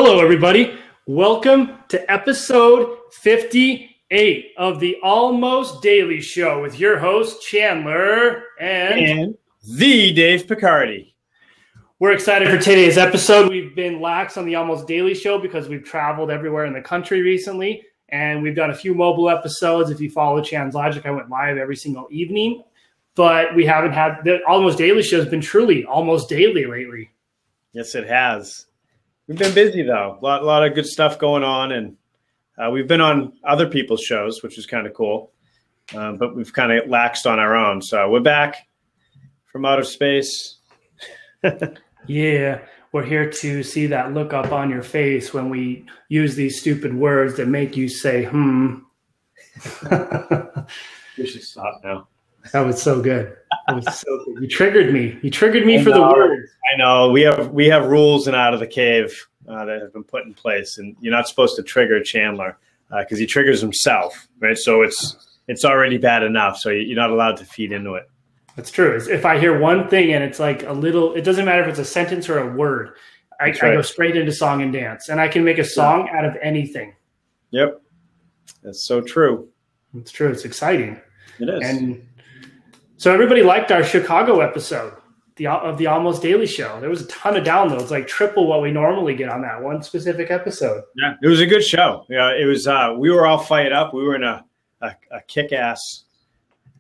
Hello, everybody. Welcome to episode 58 of the Almost Daily Show with your host, Chandler and the Dave Picardi. We're excited for today's episode. We've been lax on the Almost Daily Show because we've traveled everywhere in the country recently, and we've done a few mobile episodes. If you follow Chan's Logic, I went live every single evening, but we haven't had the Almost Daily Show has been truly almost daily lately. Yes, it has. We've been busy, though. A lot of good stuff going on, and we've been on other people's shows, which is kind of cool, but we've kind of laxed on our own. So we're back from outer space. Yeah, we're here to see that look up on your face when we use these stupid words that make you say, We should stop now. That was so good. That was so good. You triggered me. You triggered me for the words. I know. We have rules in Out of the Cave that have been put in place, and you're not supposed to trigger Chandler because he triggers himself, right? So it's already bad enough. So you're not allowed to feed into it. That's true. If I hear one thing and it's like a little, it doesn't matter if it's a sentence or a word. I go straight into song and dance, and I can make a song out of anything. Yep, that's so true. It's true. It's exciting. It is. And so everybody liked our Chicago episode of the Almost Daily Show. There was a ton of downloads, like triple what we normally get on that one specific episode. Yeah, it was a good show. Yeah, it was. We were all fired up. We were in a kick-ass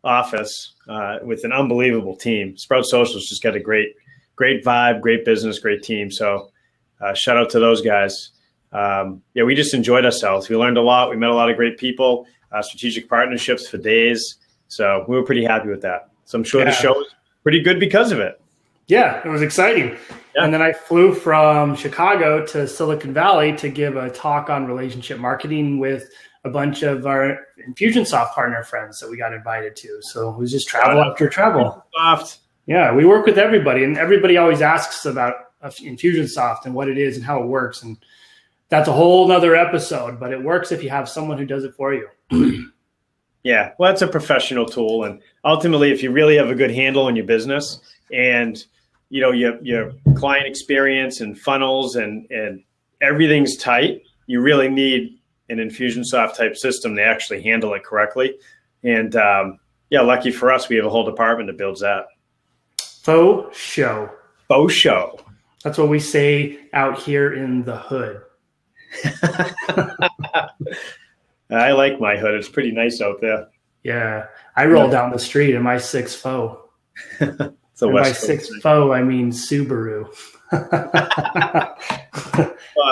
office with an unbelievable team. Sprout Social's just got a great vibe, great business, great team. So shout out to those guys. We just enjoyed ourselves. We learned a lot. We met a lot of great people, strategic partnerships for days. So we were pretty happy with that. So I'm sure the show was pretty good because of it. Yeah, it was exciting. Yeah. And then I flew from Chicago to Silicon Valley to give a talk on relationship marketing with a bunch of our Infusionsoft partner friends that we got invited to. So it was just travel after travel. Yeah, we work with everybody, and everybody always asks about Infusionsoft and what it is and how it works. And that's a whole nother episode, but it works if you have someone who does it for you. Yeah, well, that's a professional tool. And ultimately, if you really have a good handle on your business and your client experience and funnels and everything's tight, you really need an Infusionsoft type system to actually handle it correctly. And lucky for us, we have a whole department that builds that. Faux show. Faux show. That's what we say out here in the hood. I like my hood. It's pretty nice out there. Yeah. I roll down the street in my 6 faux. By 6 faux, I mean Subaru. I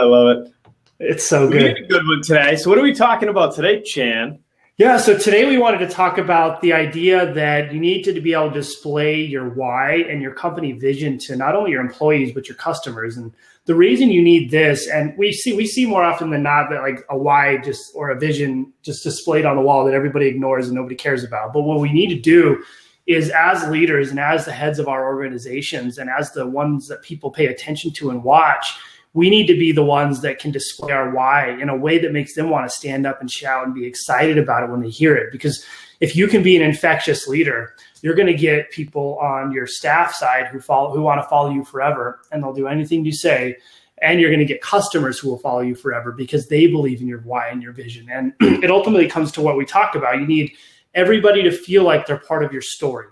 love it. It's so good. We did a good one today. So what are we talking about today, Chan? Yeah, so today we wanted to talk about the idea that you need to be able to display your why and your company vision to not only your employees, but your customers. And the reason you need this, and we see more often than not that like a why or a vision just displayed on the wall that everybody ignores and nobody cares about. But what we need to do is, as leaders and as the heads of our organizations and as the ones that people pay attention to and watch, we need to be the ones that can display our why in a way that makes them want to stand up and shout and be excited about it when they hear it. Because if you can be an infectious leader, you're going to get people on your staff side who want to follow you forever, and they'll do anything you say. And you're going to get customers who will follow you forever because they believe in your why and your vision. And it ultimately comes to what we talked about. You need everybody to feel like they're part of your story.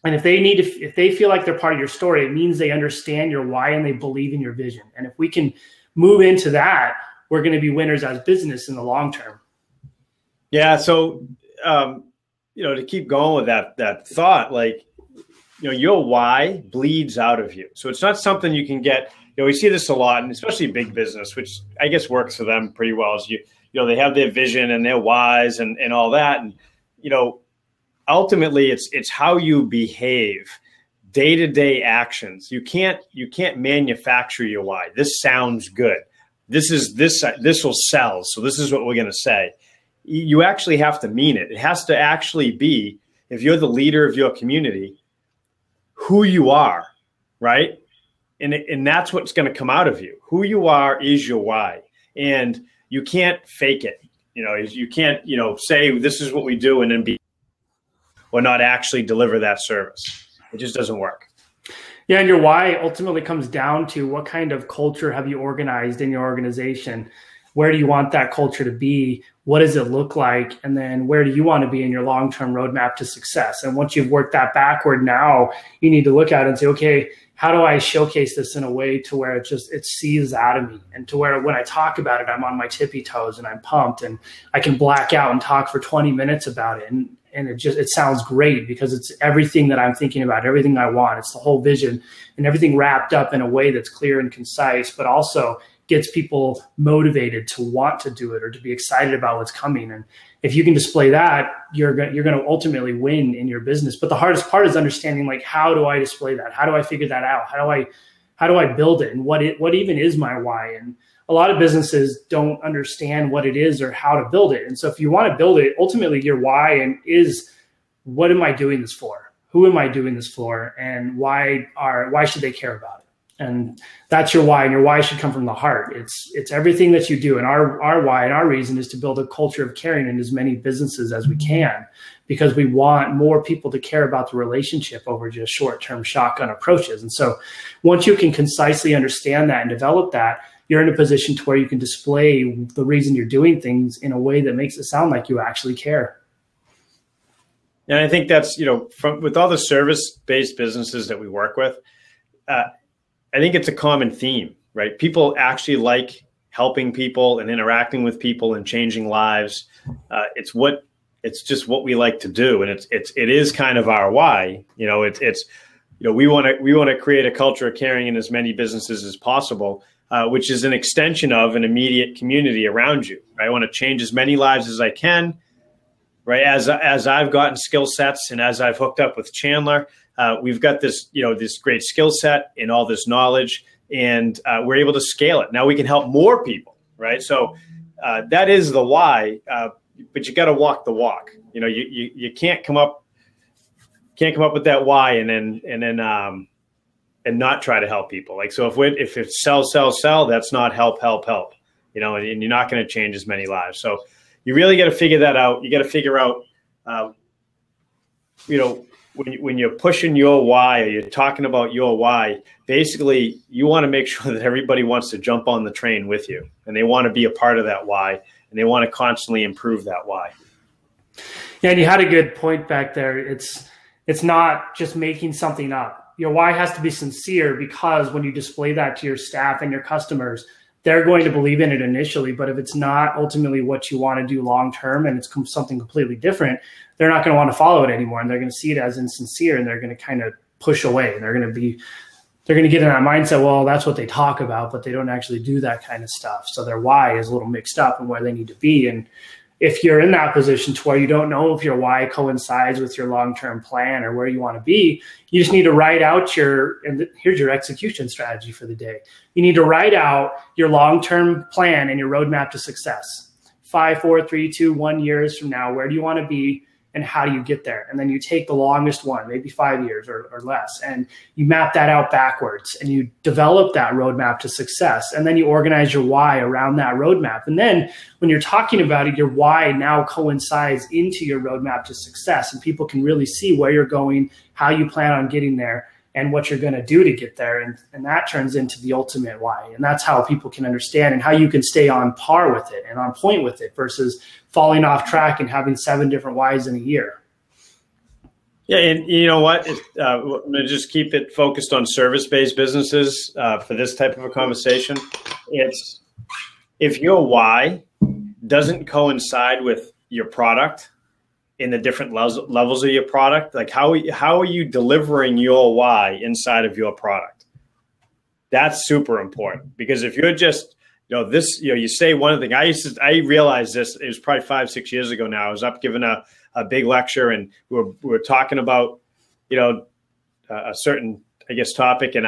And if they feel like they're part of your story, it means they understand your why and they believe in your vision. And if we can move into that, we're going to be winners as business in the long term. Yeah. So, to keep going with that thought, like, your why bleeds out of you. So it's not something you can get. We see this a lot, and especially big business, which I guess works for them pretty well. Is they have their vision and their whys and all that, and ultimately, it's how you behave, day-to-day actions. You can't manufacture your why. This sounds good. This will sell. So this is what we're going to say. You actually have to mean it. It has to actually be, if you're the leader of your community, who you are, right? And that's what's going to come out of you. Who you are is your why, and you can't fake it. You can't say this is what we do and then be or not actually deliver that service. It just doesn't work. Yeah, and your why ultimately comes down to what kind of culture have you organized in your organization? Where do you want that culture to be? What does it look like? And then where do you want to be in your long-term roadmap to success? And once you've worked that backward, now you need to look at it and say, okay, how do I showcase this in a way to where it sees out of me, and to where when I talk about it, I'm on my tippy toes and I'm pumped and I can black out and talk for 20 minutes about it. And it sounds great because it's everything that I'm thinking about, everything I want. It's the whole vision and everything wrapped up in a way that's clear and concise, but also gets people motivated to want to do it or to be excited about what's coming. And if you can display that, you're going to ultimately win in your business. But the hardest part is understanding, like, how do I display that? How do I figure that out? How do I build it? And what even is my why? And a lot of businesses don't understand what it is or how to build it. And so if you want to build it, ultimately your why is, what am I doing this for? Who am I doing this for? And why should they care about it? And that's your why, and your why should come from the heart. It's everything that you do. And our why and our reason is to build a culture of caring in as many businesses as we can, because we want more people to care about the relationship over just short-term shotgun approaches. And so once you can concisely understand that and develop that, you're in a position to where you can display the reason you're doing things in a way that makes it sound like you actually care. And I think that's, with all the service-based businesses that we work with, I think it's a common theme, right? People actually like helping people and interacting with people and changing lives. It's just what we like to do, and it is kind of our why. We want to create a culture of caring in as many businesses as possible, which is an extension of an immediate community around you. Right? I want to change as many lives as I can. Right, as I've gotten skill sets and as I've hooked up with Chandler, we've got this great skill set and all this knowledge, and we're able to scale it. Now we can help more people, right? So that is the why, but you got to walk the walk. You can't come up with that why and not try to help people. Like, so if it's sell, that's not help. And you're not going to change as many lives. So you really got to figure that out. You got to figure out, when you're pushing your why or you're talking about your why, basically you want to make sure that everybody wants to jump on the train with you, and they want to be a part of that why, and they want to constantly improve that why. Yeah, and you had a good point back there. It's not just making something up. Your why has to be sincere, because when you display that to your staff and your customers, they're going to believe in it initially, but if it's not ultimately what you want to do long-term and it's something completely different, they're not going to want to follow it anymore. And they're going to see it as insincere, and they're going to kind of push away. They're going to get in that mindset, well, that's what they talk about, but they don't actually do that kind of stuff. So their why is a little mixed up in where they need to be. And if you're in that position to where you don't know if your why coincides with your long-term plan or where you want to be, you just need to write out here's your execution strategy for the day. You need to write out your long-term plan and your roadmap to success. 5, 4, 3, 2, 1 years from now, where do you want to be and how do you get there? And then you take the longest one, maybe 5 years or less, and you map that out backwards and you develop that roadmap to success. And then you organize your why around that roadmap. And then when you're talking about it, your why now coincides into your roadmap to success, and people can really see where you're going, how you plan on getting there, and what you're going to do to get there. And that turns into the ultimate why. And that's how people can understand and how you can stay on par with it and on point with it versus falling off track and having 7 different whys in a year. Yeah, and you know what? I'm going to just keep it focused on service-based businesses for this type of a conversation. It's, if your why doesn't coincide with your product in the different levels of your product, like how are you delivering your why inside of your product? That's super important, because if you're just, you say one thing. I realized this, it was probably 5-6 years ago now. I was up giving a big lecture, and we were talking about, a certain, topic. And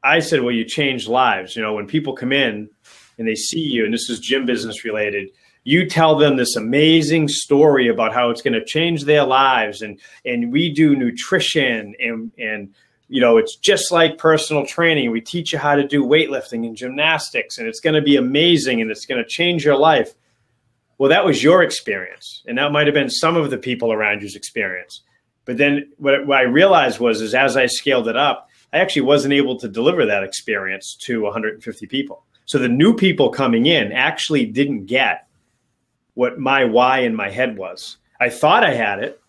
I said, well, you change lives. When people come in and they see you, and this is gym business related, you tell them this amazing story about how it's going to change their lives. And we do nutrition and it's just like personal training. We teach you how to do weightlifting and gymnastics, and it's going to be amazing, and it's going to change your life. Well, that was your experience, and that might have been some of the people around you's experience. But then what I realized was as I scaled it up, I actually wasn't able to deliver that experience to 150 people. So the new people coming in actually didn't get what my why in my head was. I thought I had it,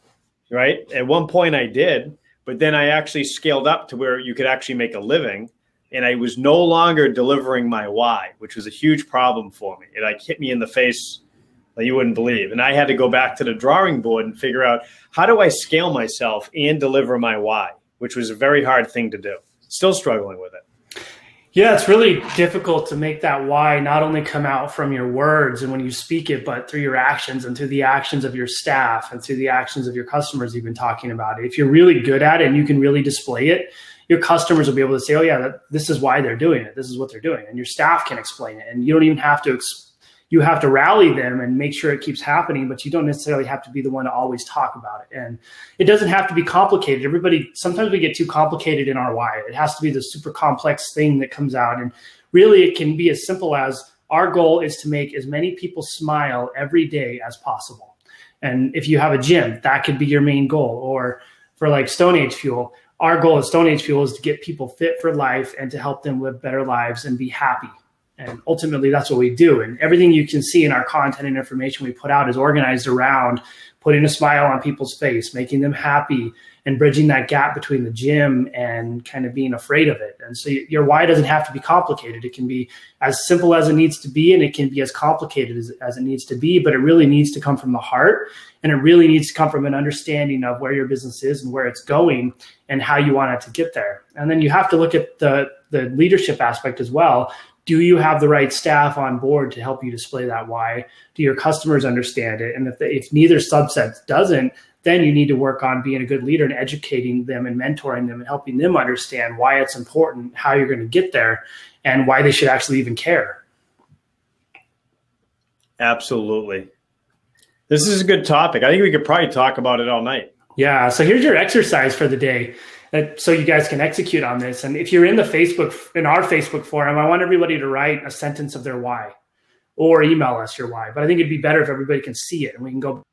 right? At one point I did, but then I actually scaled up to where you could actually make a living, and I was no longer delivering my why, which was a huge problem for me. It like hit me in the face like you wouldn't believe. And I had to go back to the drawing board and figure out, how do I scale myself and deliver my why, which was a very hard thing to do. Still struggling with it. Yeah, it's really difficult to make that why not only come out from your words and when you speak it, but through your actions and through the actions of your staff and through the actions of your customers you've been talking about. If you're really good at it and you can really display it, your customers will be able to say, oh yeah, this is why they're doing it. This is what they're doing. And your staff can explain it. And you don't even have to you have to rally them and make sure it keeps happening, but you don't necessarily have to be the one to always talk about it. And it doesn't have to be complicated. Sometimes we get too complicated in our why. It has to be the super complex thing that comes out. And really it can be as simple as, our goal is to make as many people smile every day as possible. And if you have a gym, that could be your main goal. Or for like Stone Age Fuel, our goal at Stone Age Fuel is to get people fit for life and to help them live better lives and be happy. And ultimately, that's what we do. And everything you can see in our content and information we put out is organized around putting a smile on people's face, making them happy, and bridging that gap between the gym and kind of being afraid of it. And so your why doesn't have to be complicated. It can be as simple as it needs to be, and it can be as complicated as it needs to be, but it really needs to come from the heart, and it really needs to come from an understanding of where your business is and where it's going and how you want it to get there. And then you have to look at the leadership aspect as well. Do you have the right staff on board to help you display that why? Do your customers understand it? And if neither subset doesn't, then you need to work on being a good leader and educating them and mentoring them and helping them understand why it's important, how you're going to get there, and why they should actually even care. Absolutely. This is a good topic. I think we could probably talk about it all night. Yeah. So here's your exercise for the day, so you guys can execute on this. And if you're in our Facebook forum, I want everybody to write a sentence of their why, or email us your why. But I think it'd be better if everybody can see it and we can go.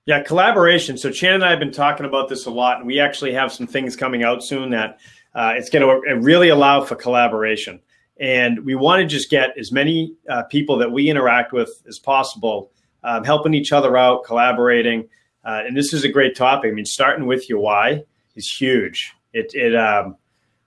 Yeah, collaboration. So Chan and I have been talking about this a lot, and we actually have some things coming out soon that it's going to really allow for collaboration. And we want to just get as many people that we interact with as possible, helping each other out, collaborating. And this is a great topic. I mean, starting with your why is huge. Then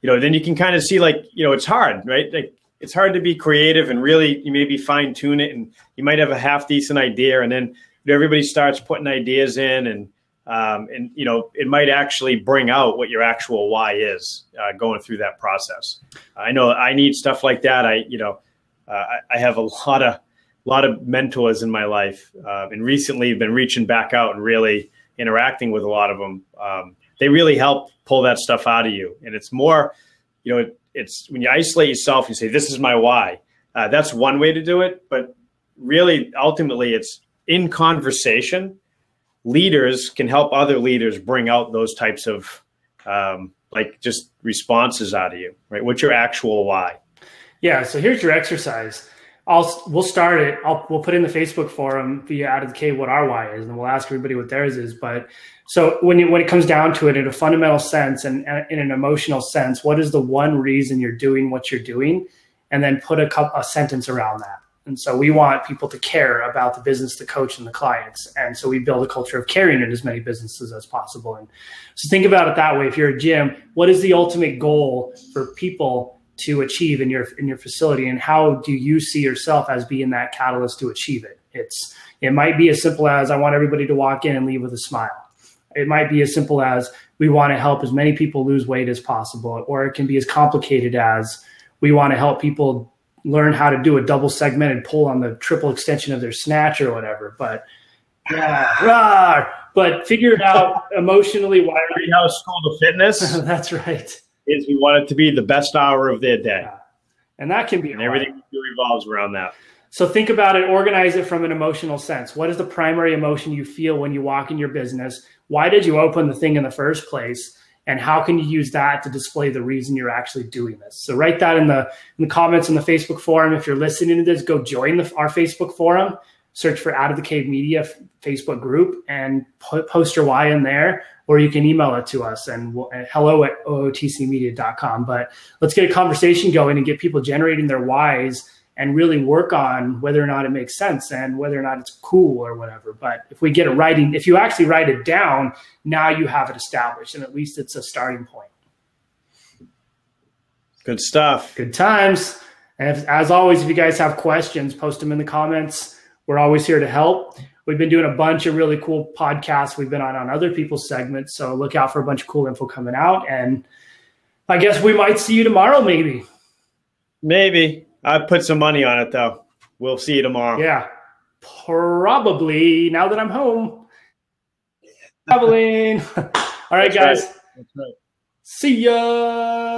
you can kind of see, it's hard, right? Like, it's hard to be creative and really you maybe fine tune it, and you might have a half decent idea, and then everybody starts putting ideas in, and it might actually bring out what your actual why is going through that process. I know I need stuff like that. I have a lot of mentors in my life, and recently have been reaching back out and really interacting with a lot of them. They really help pull that stuff out of you. And it's more, it's when you isolate yourself, you say, this is my why. That's one way to do it. But really, ultimately, it's in conversation. Leaders can help other leaders bring out those types of just responses out of you, right? What's your actual why? Yeah. So here's your exercise. We'll start it. We'll put in the Facebook forum via Out of the Cave what our why is, and we'll ask everybody what theirs is. But so when it comes down to it, in a fundamental sense and in an emotional sense, what is the one reason you're doing what you're doing? And then put a sentence around that. And so we want people to care about the business, the coach, and the clients. And so we build a culture of caring in as many businesses as possible. And so think about it that way. If you're a gym, what is the ultimate goal for people to achieve in your facility, and how do you see yourself as being that catalyst to achieve it? It might be as simple as, I want everybody to walk in and leave with a smile. It might be as simple as, we want to help as many people lose weight as possible, or it can be as complicated as, we want to help people learn how to do a double segmented pull on the triple extension of their snatch or whatever. But figure it out emotionally. Why Treehouse School of Fitness. That's right. Is we want it to be the best hour of their day. Yeah. And that can be, and everything revolves around that. So think about it, organize it from an emotional sense. What is the primary emotion you feel when you walk in your business? Why did you open the thing in the first place? And how can you use that to display the reason you're actually doing this? So write that in the comments in the Facebook forum. If you're listening to this, go join our Facebook forum search for Out of the Cave Media Facebook group and post your why in there, or you can email it to us and hello@ootcmedia.com. But let's get a conversation going and get people generating their whys and really work on whether or not it makes sense and whether or not it's cool or whatever. But if we get it writing, if you actually write it down, now you have it established, and at least it's a starting point. Good stuff. Good times. And as always, if you guys have questions, post them in the comments. We're always here to help. We've been doing a bunch of really cool podcasts we've been on other people's segments. So look out for a bunch of cool info coming out. And I guess we might see you tomorrow, maybe. Maybe. I put some money on it, though. We'll see you tomorrow. Yeah, probably now that I'm home. Traveling. All right, guys. That's right. See ya.